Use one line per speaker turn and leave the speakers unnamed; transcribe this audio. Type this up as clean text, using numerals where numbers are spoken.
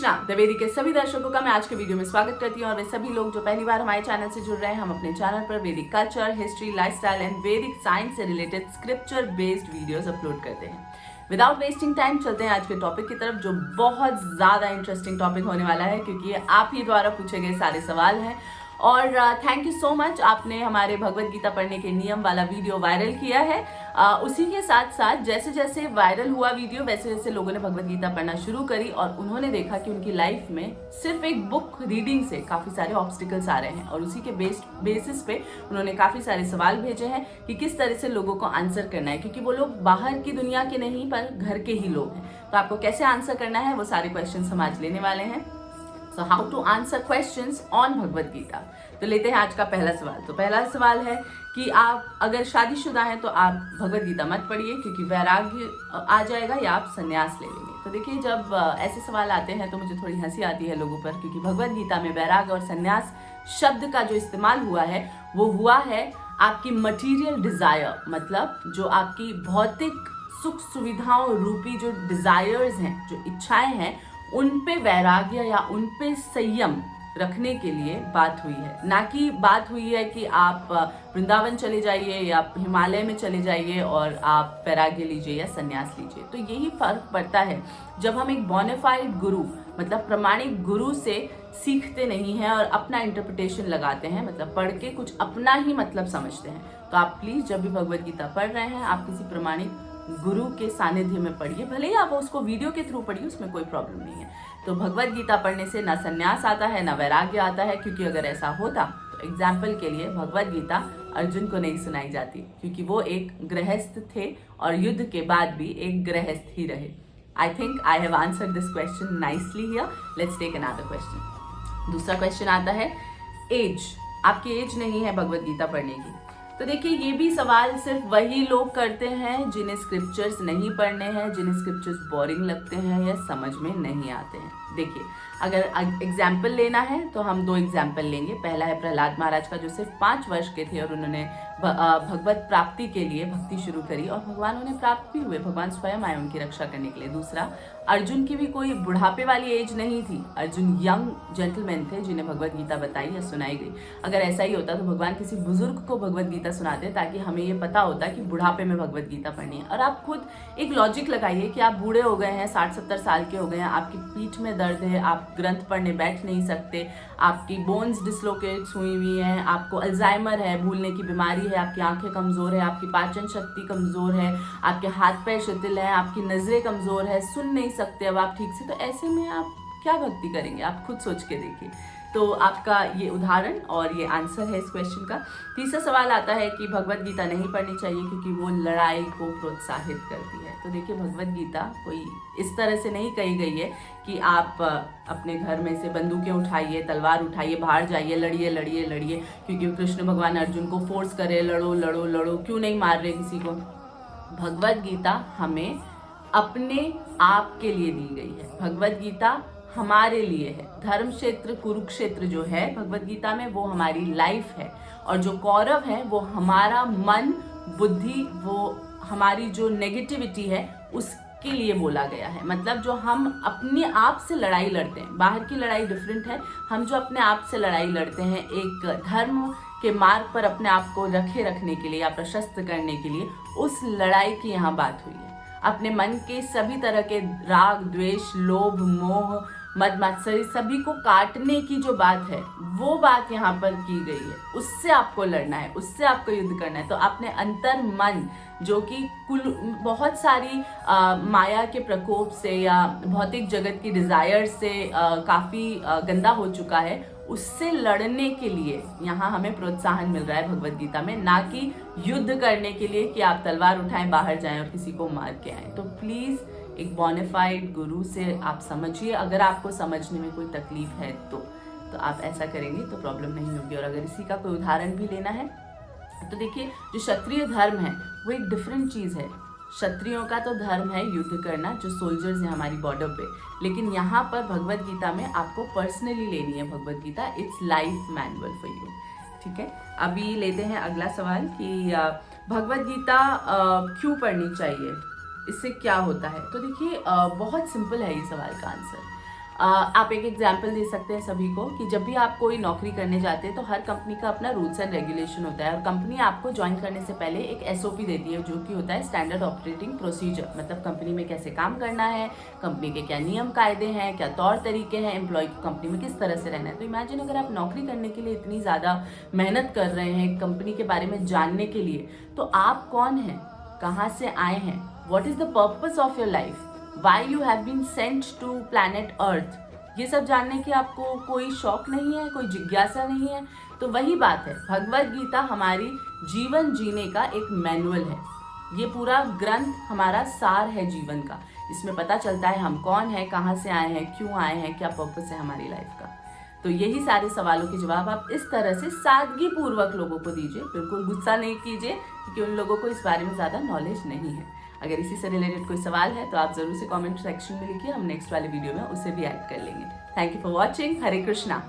द्विवेदी के सभी दर्शकों का मैं आज के वीडियो में स्वागत करती हूँ और वे सभी लोग जो पहली बार हमारे चैनल से जुड़ रहे हैं, हम अपने चैनल पर वैदिक कल्चर, हिस्ट्री, लाइफस्टाइल एंड वैदिक साइंस से related scripture based videos upload करते हैं। विदाउट वेस्टिंग टाइम चलते हैं आज के टॉपिक की तरफ, जो बहुत ज्यादा इंटरेस्टिंग टॉपिक होने वाला है क्योंकि ये आप ही द्वारा पूछे गए सारे सवाल हैं। और थैंक यू सो मच, आपने हमारे भगवत गीता पढ़ने के नियम वाला वीडियो वायरल किया है। उसी के साथ साथ जैसे जैसे वायरल हुआ वीडियो वैसे वैसे लोगों ने भगवत गीता पढ़ना शुरू करी और उन्होंने देखा कि उनकी लाइफ में सिर्फ एक बुक रीडिंग से काफ़ी सारे ऑब्स्टिकल्स आ रहे हैं और उसी के बेसिस पे उन्होंने काफ़ी सारे सवाल भेजे हैं कि किस तरह से लोगों को आंसर करना है, क्योंकि वो लोग बाहर की दुनिया के नहीं पर घर के ही लोग हैं। तो आपको कैसे आंसर करना है वो सारे क्वेश्चन हम आज लेने वाले हैं। So how to answer questions on Bhagavad Gita. तो लेते हैं आज का पहला सवाल। तो पहला सवाल है कि आप अगर शादीशुदा हैं तो आप भगवत गीता मत पढ़िए क्योंकि वैराग्य आ जाएगा या आप संन्यास ले लेंगे। तो देखिए, जब ऐसे सवाल आते हैं तो मुझे थोड़ी हंसी आती है लोगों पर, क्योंकि भगवत गीता में वैराग्य और संन्यास शब्द का जो इस्तेमाल हुआ है वो हुआ है आपकी मटीरियल डिजायर, मतलब जो आपकी भौतिक सुख सुविधाओं रूपी जो डिजायर्स हैं, जो इच्छाएं हैं, उन पे वैराग्य या उन पे संयम रखने के लिए बात हुई है। ना कि बात हुई है कि आप वृंदावन चले जाइए या हिमालय में चले जाइए और आप वैराग्य लीजिए या संन्यास लीजिए। तो यही फर्क पड़ता है जब हम एक बोनाफाइड गुरु, मतलब प्रमाणिक गुरु से सीखते नहीं हैं और अपना इंटरप्रिटेशन लगाते हैं, मतलब पढ़ के कुछ अपना ही मतलब समझते हैं। तो आप प्लीज जब भी भगवत गीता पढ़ रहे हैं आप किसी प्रमाणिक गुरु के सानिध्य में पढ़िए, भले ही आप उसको वीडियो के थ्रू पढ़िए, उसमें कोई प्रॉब्लम नहीं है। तो भगवत गीता पढ़ने से ना संन्यास आता है ना वैराग्य आता है, क्योंकि अगर ऐसा होता तो एग्जाम्पल के लिए भगवत गीता अर्जुन को नहीं सुनाई जाती, क्योंकि वो एक गृहस्थ थे और युद्ध के बाद भी एक गृहस्थ ही रहे। I think I have answered this question nicely here. Let's take another question. दूसरा क्वेश्चन आता है एज। आपकी एज नहीं है भगवत गीता पढ़ने की। तो देखिए, ये भी सवाल सिर्फ वही लोग करते हैं जिन्हें स्क्रिप्चर्स नहीं पढ़ने हैं, जिन्हें स्क्रिप्चर्स बोरिंग लगते हैं या समझ में नहीं आते हैं। देखिए, अगर एग्जाम्पल लेना है तो हम दो एग्जाम्पल लेंगे। पहला है प्रहलाद महाराज का, जो सिर्फ 5 वर्ष के थे और उन्होंने भगवत प्राप्ति के लिए भक्ति शुरू करी और भगवान उन्हें प्राप्त भी हुए, भगवान स्वयं आए उनकी रक्षा करने के लिए। दूसरा, अर्जुन की भी कोई बुढ़ापे वाली एज नहीं थी, अर्जुन यंग जेंटलमैन थे जिन्हें भगवत गीता बताई या सुनाई गई। अगर ऐसा ही होता तो भगवान किसी बुजुर्ग को भगवत गीता सुनाते ताकि हमें ये पता होता कि बुढ़ापे में भगवत गीता पढ़नी है। और आप खुद एक लॉजिक लगाइए कि आप बूढ़े हो गए हैं, 60-70 साल के हो गए हैं, आपकी पीठ में दर्द है, आप ग्रंथ पढ़ने बैठ नहीं सकते, आपकी बोन्स डिसलोकेट्स हुई हुई हैं, आपको अल्जाइमर है, भूलने की बीमारी है, आपकी आंखें कमज़ोर है, आपकी पाचन शक्ति कमज़ोर है, आपके हाथ पैर शिथिल हैं, आपकी नज़रें कमज़ोर है, सुन नहीं सकते अब आप ठीक से। तो ऐसे में आप क्या भक्ति करेंगे? आप खुद सोच के देखिए। तो आपका ये उदाहरण और ये आंसर है इस क्वेश्चन का। तीसरा सवाल आता है कि भगवत गीता नहीं पढ़नी चाहिए क्योंकि वो लड़ाई को प्रोत्साहित करती है। तो देखिए, भगवत गीता कोई इस तरह से नहीं कही गई है कि आप अपने घर में से बंदूकें उठाइए, तलवार उठाइए, बाहर जाइए, लड़िए लड़िए लड़िए, क्योंकि कृष्ण भगवान अर्जुन को फोर्स करे, लड़ो लड़ो लड़ो, क्यों नहीं मार रहे किसी को। भगवत गीता हमें अपने आप के लिए दी गई है, भगवत गीता हमारे लिए है। धर्म क्षेत्र कुरुक्षेत्र जो है भगवत गीता में, वो हमारी लाइफ है, और जो कौरव है वो हमारा मन, बुद्धि, वो हमारी जो नेगेटिविटी है उसके लिए बोला गया है। मतलब जो हम अपने आप से लड़ाई लड़ते हैं, बाहर की लड़ाई डिफरेंट है, हम जो अपने आप से लड़ाई लड़ते हैं एक धर्म के मार्ग पर अपने आप को रखने के लिए या प्रशस्त करने के लिए, उस लड़ाई की यहाँ बात हुई है। अपने मन के सभी तरह के राग, द्वेष, लोभ, मोह, मद मात्सरी सभी को काटने की जो बात है वो बात यहाँ पर की गई है। उससे आपको लड़ना है, उससे आपको युद्ध करना है। तो अपने अंतर मन, जो कि बहुत सारी माया के प्रकोप से या भौतिक जगत की डिजायर से काफी गंदा हो चुका है, उससे लड़ने के लिए यहाँ हमें प्रोत्साहन मिल रहा है भगवत गीता में, ना कि युद्ध करने के लिए कि आप तलवार उठाएं, बाहर जाएं और किसी को मार के आएं। तो प्लीज एक बोनाफाइड गुरु से आप समझिए। अगर आपको समझने में कोई तकलीफ है तो आप ऐसा करेंगे तो प्रॉब्लम नहीं होगी। और अगर इसी का कोई उदाहरण भी लेना है तो देखिए, जो क्षत्रिय धर्म है वो एक डिफरेंट चीज़ है। क्षत्रियों का तो धर्म है युद्ध करना, जो सोल्जर्स हैं हमारी बॉर्डर पे, लेकिन यहाँ पर भगवत गीता में आपको पर्सनली लेनी है Bhagavad Gita. It's life manual for you. ठीक है, अभी लेते हैं अगला सवाल कि भगवत गीता क्यों पढ़नी चाहिए, इससे क्या होता है। तो देखिए, बहुत सिंपल है ये सवाल का आंसर। आप एक एग्जाम्पल दे सकते हैं सभी को कि जब भी आप कोई नौकरी करने जाते हैं तो हर कंपनी का अपना रूल्स एंड रेगुलेशन होता है और कंपनी आपको ज्वाइन करने से पहले एक SOP देती है जो कि होता है स्टैंडर्ड ऑपरेटिंग प्रोसीजर, मतलब कंपनी में कैसे काम करना है, कंपनी के क्या नियम कायदे हैं, क्या तौर तरीके हैं, एम्प्लॉय को कंपनी में किस तरह से रहना है। तो इमेजिन अगर आप नौकरी करने के लिए इतनी ज़्यादा मेहनत कर रहे हैं कंपनी के बारे में जानने के लिए, तो आप कौन हैं, कहाँ से आए हैं, what is the purpose of your life, why you have been sent to planet earth, ये सब जानने की आपको कोई शौक नहीं है, कोई जिज्ञासा नहीं है। तो वही बात है, भगवद गीता हमारी जीवन जीने का एक मैनुअल है। ये पूरा ग्रंथ हमारा सार है जीवन का। इसमें पता चलता है हम कौन है, कहाँ से आए हैं, क्यों आए हैं, क्या पर्पस है हमारी लाइफ का। तो यही सारे सवालों के जवाब आप इस तरह से सादगी पूर्वक लोगों को दीजिए, बिल्कुल गुस्सा नहीं कीजिए, क्योंकि उन लोगों को इस बारे में ज़्यादा नॉलेज नहीं है। अगर इसी से रिलेटेड कोई सवाल है तो आप जरूर से कमेंट सेक्शन में लिखिए, हम नेक्स्ट वाले वीडियो में उसे भी ऐड कर लेंगे। Thank you for watching. Hare Krishna.